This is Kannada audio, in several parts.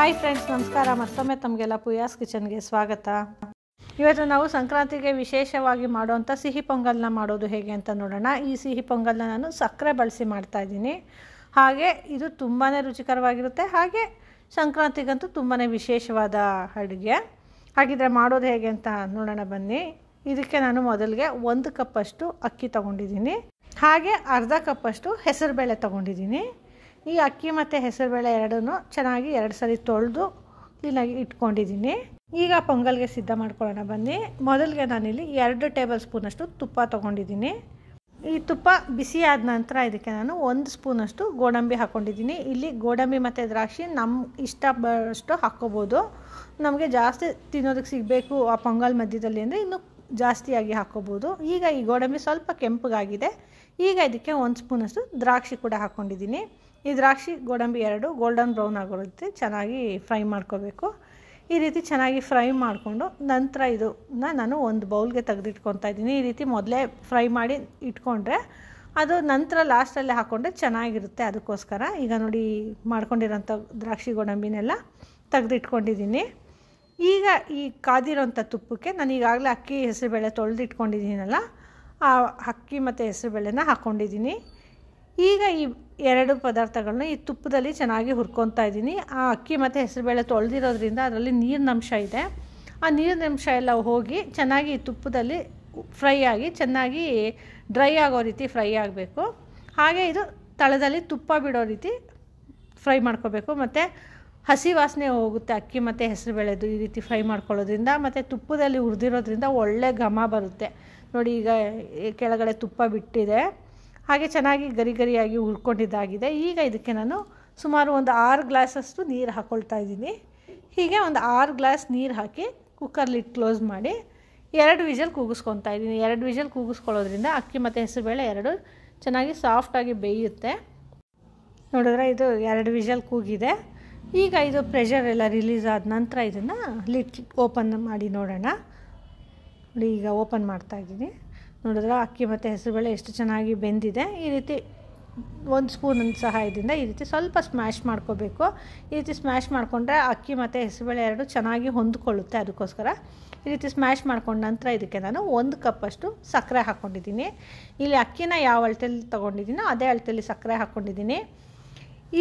ಹಾಯ್ ಫ್ರೆಂಡ್ಸ್, ನಮಸ್ಕಾರ. ಮತ್ತೊಮ್ಮೆ ತಮಗೆಲ್ಲ ಪೂಯಾಸ್ ಕಿಚನ್ಗೆ ಸ್ವಾಗತ. ಇವತ್ತು ನಾವು ಸಂಕ್ರಾಂತಿಗೆ ವಿಶೇಷವಾಗಿ ಮಾಡುವಂಥ ಸಿಹಿ ಪೊಂಗಲ್ನ ಮಾಡೋದು ಹೇಗೆ ಅಂತ ನೋಡೋಣ. ಈ ಸಿಹಿ ಪೊಂಗಲ್ನ ನಾನು ಸಕ್ಕರೆ ಬಳಸಿ ಮಾಡ್ತಾಯಿದ್ದೀನಿ. ಹಾಗೆ ಇದು ತುಂಬಾ ರುಚಿಕರವಾಗಿರುತ್ತೆ. ಹಾಗೆ ಸಂಕ್ರಾಂತಿಗಂತೂ ತುಂಬಾ ವಿಶೇಷವಾದ ಅಡುಗೆ. ಹಾಗಿದ್ರೆ ಮಾಡೋದು ಹೇಗೆ ಅಂತ ನೋಡೋಣ ಬನ್ನಿ. ಇದಕ್ಕೆ ನಾನು ಮೊದಲಿಗೆ 1 ಕಪ್ಪಷ್ಟು ಅಕ್ಕಿ ತೊಗೊಂಡಿದ್ದೀನಿ. ಹಾಗೆ ಅರ್ಧ ಕಪ್ಪಷ್ಟು ಹೆಸರುಬೇಳೆ ತೊಗೊಂಡಿದ್ದೀನಿ. ಈ ಅಕ್ಕಿ ಮತ್ತು ಹೆಸರುಬೇಳೆ ಎರಡನ್ನೂ ಚೆನ್ನಾಗಿ 2 ಸರಿ ತೊಳೆದು ಕ್ಲೀನಾಗಿ ಇಟ್ಕೊಂಡಿದ್ದೀನಿ. ಈಗ ಪೊಂಗಲ್ಗೆ ಸಿದ್ಧ ಮಾಡ್ಕೊಳ್ಳೋಣ ಬನ್ನಿ. ಮೊದಲಿಗೆ ನಾನಿಲ್ಲಿ 2 ಟೇಬಲ್ ಸ್ಪೂನಷ್ಟು ತುಪ್ಪ ತೊಗೊಂಡಿದ್ದೀನಿ. ಈ ತುಪ್ಪ ಬಿಸಿ ಆದ ನಂತರ ಇದಕ್ಕೆ ನಾನು 1 ಸ್ಪೂನಷ್ಟು ಗೋಡಂಬಿ ಹಾಕ್ಕೊಂಡಿದ್ದೀನಿ. ಇಲ್ಲಿ ಗೋಡಂಬಿ ಮತ್ತು ದ್ರಾಕ್ಷಿ ನಮ್ಮ ಇಷ್ಟ ಬರೋಷ್ಟು ಹಾಕ್ಕೋಬೋದು. ನಮಗೆ ಜಾಸ್ತಿ ತಿನ್ನೋದಕ್ಕೆ ಸಿಗಬೇಕು ಆ ಪೊಂಗಲ್ ಮಧ್ಯದಲ್ಲಿ ಅಂದರೆ ಇನ್ನೂ ಜಾಸ್ತಿಯಾಗಿ ಹಾಕ್ಕೋಬೋದು. ಈಗ ಈ ಗೋಡಂಬಿ ಸ್ವಲ್ಪ ಕೆಂಪಗಾಗಿದೆ. ಈಗ ಇದಕ್ಕೆ 1 ಸ್ಪೂನಷ್ಟು ದ್ರಾಕ್ಷಿ ಕೂಡ ಹಾಕ್ಕೊಂಡಿದ್ದೀನಿ. ಈ ದ್ರಾಕ್ಷಿ ಗೋಡಂಬಿ ಎರಡು ಗೋಲ್ಡನ್ ಬ್ರೌನ್ ಆಗೋರುತ್ತೆ ಚೆನ್ನಾಗಿ ಫ್ರೈ ಮಾಡ್ಕೋಬೇಕು. ಈ ರೀತಿ ಚೆನ್ನಾಗಿ ಫ್ರೈ ಮಾಡಿಕೊಂಡು ನಂತರ ಇದನ್ನು ನಾನು ಒಂದು ಬೌಲ್ಗೆ ತೆಗೆದಿಟ್ಕೊತಾ ಇದ್ದೀನಿ. ಈ ರೀತಿ ಮೊದಲೇ ಫ್ರೈ ಮಾಡಿ ಇಟ್ಕೊಂಡ್ರೆ ಅದು ನಂತರ ಲಾಸ್ಟಲ್ಲೇ ಹಾಕ್ಕೊಂಡ್ರೆ ಚೆನ್ನಾಗಿರುತ್ತೆ. ಅದಕ್ಕೋಸ್ಕರ ಈಗ ನೋಡಿ ಮಾಡ್ಕೊಂಡಿರೋಂಥ ದ್ರಾಕ್ಷಿ ಗೋಡಂಬಿನೆಲ್ಲ ತೆಗೆದಿಟ್ಕೊಂಡಿದ್ದೀನಿ. ಈಗ ಈ ಕಾದಿರೋಂಥ ತುಪ್ಪಕ್ಕೆ ನಾನು ಈಗಾಗಲೇ ಅಕ್ಕಿ ಹೆಸರುಬೇಳೆ ತೊಳೆದಿಟ್ಕೊಂಡಿದ್ದೀನಲ್ಲ, ಆ ಅಕ್ಕಿ ಮತ್ತು ಹೆಸರುಬೇಳೆನ ಹಾಕ್ಕೊಂಡಿದ್ದೀನಿ. ಈಗ ಈ 2 ಪದಾರ್ಥಗಳನ್ನ ಈ ತುಪ್ಪದಲ್ಲಿ ಚೆನ್ನಾಗಿ ಹುರ್ಕೊತಾ ಇದ್ದೀನಿ. ಆ ಅಕ್ಕಿ ಮತ್ತು ಹೆಸರುಬೇಳೆ ತೊಳೆದಿರೋದ್ರಿಂದ ಅದರಲ್ಲಿ ನೀರಿನಂಶ ಇದೆ. ಆ ನೀರಿನಂಶ ಎಲ್ಲ ಹೋಗಿ ಚೆನ್ನಾಗಿ ಈ ತುಪ್ಪದಲ್ಲಿ ಫ್ರೈ ಆಗಿ ಚೆನ್ನಾಗಿ ಡ್ರೈ ಆಗೋ ರೀತಿ ಫ್ರೈ ಆಗಬೇಕು. ಹಾಗೆ ಇದು ತಳದಲ್ಲಿ ತುಪ್ಪ ಬಿಡೋ ರೀತಿ ಫ್ರೈ ಮಾಡ್ಕೋಬೇಕು. ಮತ್ತು ಹಸಿ ವಾಸನೆ ಹೋಗುತ್ತೆ ಅಕ್ಕಿ ಮತ್ತು ಹೆಸರುಬೇಳೆದು ಈ ರೀತಿ ಫ್ರೈ ಮಾಡ್ಕೊಳ್ಳೋದ್ರಿಂದ. ಮತ್ತು ತುಪ್ಪದಲ್ಲಿ ಹುರಿದಿರೋದ್ರಿಂದ ಒಳ್ಳೆ ಘಮ ಬರುತ್ತೆ. ನೋಡಿ ಈಗ ಕೆಳಗಡೆ ತುಪ್ಪ ಬಿಟ್ಟಿದೆ. ಹಾಗೆ ಚೆನ್ನಾಗಿ ಗರಿ ಗರಿಯಾಗಿ ಹುರ್ಕೊಂಡಿದ್ದಾಗಿದೆ. ಈಗ ಇದಕ್ಕೆ ನಾನು ಸುಮಾರು ಒಂದು 6 ಗ್ಲಾಸಷ್ಟು ನೀರು ಹಾಕ್ಕೊಳ್ತಾ ಇದ್ದೀನಿ. ಹೀಗೆ ಒಂದು 6 ಗ್ಲಾಸ್ ನೀರು ಹಾಕಿ ಕುಕ್ಕರ್ ಲಿಡ್ ಕ್ಲೋಸ್ ಮಾಡಿ 2 ವಿಷಲ್ ಕೂಗಿಸ್ಕೊತಾ ಇದ್ದೀನಿ. 2 ವಿಷಲ್ ಕೂಗಿಸ್ಕೊಳ್ಳೋದ್ರಿಂದ ಅಕ್ಕಿ ಮತ್ತು ಹೆಸರುಬೇಳೆ ಎರಡು ಚೆನ್ನಾಗಿ ಸಾಫ್ಟಾಗಿ ಬೇಯುತ್ತೆ. ನೋಡಿದ್ರೆ ಇದು 2 ವಿಷಲ್ ಕೂಗಿದೆ. ಈಗ ಇದು ಪ್ರೆಷರ್ ಎಲ್ಲ ರಿಲೀಸ್ ಆದ ನಂತರ ಇದನ್ನು ಲಿಡ್ ಓಪನ್ ಮಾಡಿ ನೋಡೋಣ. ನೋಡಿ ಈಗ ಓಪನ್ ಮಾಡ್ತಾಯಿದ್ದೀನಿ. ನೋಡಿದ್ರೆ ಅಕ್ಕಿ ಮತ್ತು ಹೆಸರುಬೇಳೆ ಎಷ್ಟು ಚೆನ್ನಾಗಿ ಬೆಂದಿದೆ. ಈ ರೀತಿ 1 ಸ್ಪೂನ್ ಸಹಾಯದಿಂದ ಈ ರೀತಿ ಸ್ವಲ್ಪ ಸ್ಮ್ಯಾಶ್ ಮಾಡ್ಕೋಬೇಕು. ಈ ರೀತಿ ಸ್ಮ್ಯಾಶ್ ಮಾಡಿಕೊಂಡ್ರೆ ಅಕ್ಕಿ ಮತ್ತು ಹೆಸರುಬೇಳೆ ಎರಡು ಚೆನ್ನಾಗಿ ಹೊಂದ್ಕೊಳ್ಳುತ್ತೆ. ಅದಕ್ಕೋಸ್ಕರ ಈ ರೀತಿ ಸ್ಮ್ಯಾಶ್ ಮಾಡ್ಕೊಂಡ ನಂತರ ಇದಕ್ಕೆ ನಾನು 1 ಕಪ್ಪಷ್ಟು ಸಕ್ಕರೆ ಹಾಕ್ಕೊಂಡಿದ್ದೀನಿ. ಇಲ್ಲಿ ಅಕ್ಕಿನ ಯಾವ ಅಳತೆಯಲ್ಲಿ ತೊಗೊಂಡಿದ್ದೀನೋ ಅದೇ ಅಳತೆಯಲ್ಲಿ ಸಕ್ಕರೆ ಹಾಕ್ಕೊಂಡಿದ್ದೀನಿ.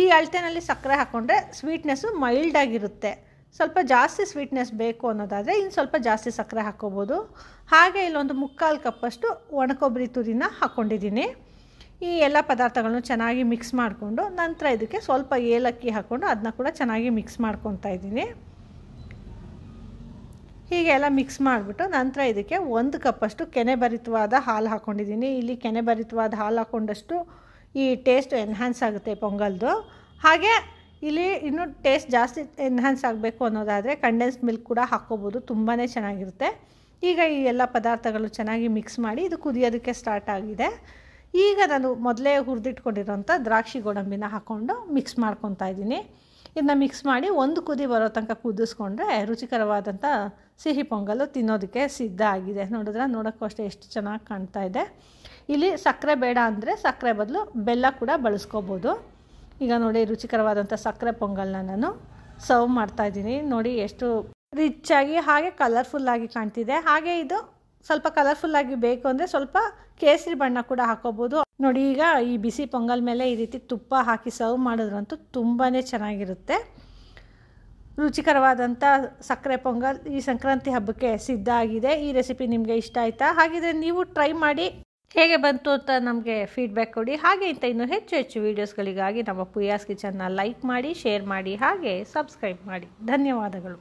ಈ ಅಳತೆಯಲ್ಲಿ ಸಕ್ಕರೆ ಹಾಕ್ಕೊಂಡ್ರೆ ಸ್ವೀಟ್ನೆಸ್ಸು ಮೈಲ್ಡಾಗಿರುತ್ತೆ. ಸ್ವಲ್ಪ ಜಾಸ್ತಿ ಸ್ವೀಟ್ನೆಸ್ ಬೇಕು ಅನ್ನೋದಾದರೆ ಇನ್ನು ಸ್ವಲ್ಪ ಜಾಸ್ತಿ ಸಕ್ಕರೆ ಹಾಕ್ಕೋಬೋದು. ಹಾಗೆ ಇಲ್ಲೊಂದು 3/4 ಕಪ್ಪಷ್ಟು ಒಣಕೊಬ್ಬರಿ ತುರಿನ ಹಾಕ್ಕೊಂಡಿದ್ದೀನಿ. ಈ ಎಲ್ಲ ಪದಾರ್ಥಗಳನ್ನು ಚೆನ್ನಾಗಿ ಮಿಕ್ಸ್ ಮಾಡಿಕೊಂಡು ನಂತರ ಇದಕ್ಕೆ ಸ್ವಲ್ಪ ಏಲಕ್ಕಿ ಹಾಕ್ಕೊಂಡು ಅದನ್ನ ಕೂಡ ಚೆನ್ನಾಗಿ ಮಿಕ್ಸ್ ಮಾಡ್ಕೊತಾ ಇದ್ದೀನಿ. ಹೀಗೆ ಎಲ್ಲ ಮಿಕ್ಸ್ ಮಾಡಿಬಿಟ್ಟು ನಂತರ ಇದಕ್ಕೆ 1 ಕಪ್ಪಷ್ಟು ಕೆನೆಭರಿತವಾದ ಹಾಲು ಹಾಕ್ಕೊಂಡಿದ್ದೀನಿ. ಇಲ್ಲಿ ಕೆನೆಭರಿತವಾದ ಹಾಲು ಹಾಕ್ಕೊಂಡಷ್ಟು ಈ ಟೇಸ್ಟ್ ಎನ್ಹ್ಯಾನ್ಸ್ ಆಗುತ್ತೆ ಪೊಂಗಲ್ದು. ಹಾಗೆ ಇಲ್ಲಿ ಇನ್ನೂ ಟೇಸ್ಟ್ ಜಾಸ್ತಿ ಎನ್ಹ್ಯಾನ್ಸ್ ಆಗಬೇಕು ಅನ್ನೋದಾದರೆ ಕಂಡೆನ್ಸ್ಡ್ ಮಿಲ್ಕ್ ಕೂಡ ಹಾಕ್ಕೋಬೋದು, ತುಂಬಾ ಚೆನ್ನಾಗಿರುತ್ತೆ. ಈಗ ಈ ಎಲ್ಲ ಪದಾರ್ಥಗಳು ಚೆನ್ನಾಗಿ ಮಿಕ್ಸ್ ಮಾಡಿ ಇದು ಕುದಿಯೋದಕ್ಕೆ ಸ್ಟಾರ್ಟ್ ಆಗಿದೆ. ಈಗ ನಾನು ಮೊದಲೇ ಹುರಿದಿಟ್ಕೊಂಡಿರೋಂಥ ದ್ರಾಕ್ಷಿ ಗೋಡಂಬಿನ ಹಾಕ್ಕೊಂಡು ಮಿಕ್ಸ್ ಮಾಡ್ಕೊತಾ ಇದ್ದೀನಿ. ಇದನ್ನ ಮಿಕ್ಸ್ ಮಾಡಿ 1 ಕುದಿ ಬರೋ ತನಕ ಕುದಿಸ್ಕೊಂಡ್ರೆ ರುಚಿಕರವಾದಂಥ ಸಿಹಿ ಪೊಂಗಲ್ಲು ತಿನ್ನೋದಕ್ಕೆ ಸಿದ್ಧ ಆಗಿದೆ. ನೋಡಿದ್ರೆ ನೋಡೋಕ್ಕೂ ಅಷ್ಟೇ ಎಷ್ಟು ಚೆನ್ನಾಗಿ ಕಾಣ್ತಾ ಇದೆ. ಇಲ್ಲಿ ಸಕ್ಕರೆ ಬೇಡ ಅಂದರೆ ಸಕ್ಕರೆ ಬದಲು ಬೆಲ್ಲ ಕೂಡ ಬಳಸ್ಕೋಬೋದು. ಈಗ ನೋಡಿ ರುಚಿಕರವಾದಂಥ ಸಕ್ಕರೆ ಪೊಂಗಲ್ನ ನಾನು ಸರ್ವ್ ಮಾಡ್ತಾಯಿದ್ದೀನಿ. ನೋಡಿ ಎಷ್ಟು ರಿಚ್ಚಾಗಿ ಹಾಗೆ ಕಲರ್ಫುಲ್ಲಾಗಿ ಕಾಣ್ತಿದೆ. ಹಾಗೆ ಇದು ಸ್ವಲ್ಪ ಕಲರ್ಫುಲ್ಲಾಗಿ ಬೇಕು ಅಂದರೆ ಸ್ವಲ್ಪ ಕೇಸರಿ ಬಣ್ಣ ಕೂಡ ಹಾಕ್ಕೋಬೋದು. ನೋಡಿ ಈಗ ಈ ಬಿಸಿ ಪೊಂಗಲ್ ಮೇಲೆ ಈ ರೀತಿ ತುಪ್ಪ ಹಾಕಿ ಸರ್ವ್ ಮಾಡಿದ್ರಂತೂ ತುಂಬಾ ಚೆನ್ನಾಗಿರುತ್ತೆ. ರುಚಿಕರವಾದಂಥ ಸಕ್ಕರೆ ಪೊಂಗಲ್ ಈ ಸಂಕ್ರಾಂತಿ ಹಬ್ಬಕ್ಕೆ ಸಿದ್ಧ ಆಗಿದೆ. ಈ ರೆಸಿಪಿ ನಿಮಗೆ ಇಷ್ಟ ಆಯಿತಾ? ಹಾಗಿದ್ರೆ ನೀವು ಟ್ರೈ ಮಾಡಿ ಹೇಗೆ ಬಂತು ಅಂತ ನಮಗೆ ಫೀಡ್ಬ್ಯಾಕ್ ಕೊಡಿ. ಹಾಗೆ ಇಂಥ ಇನ್ನೂ ಹೆಚ್ಚು ವೀಡಿಯೋಸ್ಗಳಿಗಾಗಿ ನಮ್ಮ ಪೂಯಾಸ್ ಕಿಚನ್ನ ಲೈಕ್ ಮಾಡಿ, ಶೇರ್ ಮಾಡಿ, ಹಾಗೆ ಸಬ್ಸ್ಕ್ರೈಬ್ ಮಾಡಿ. ಧನ್ಯವಾದಗಳು.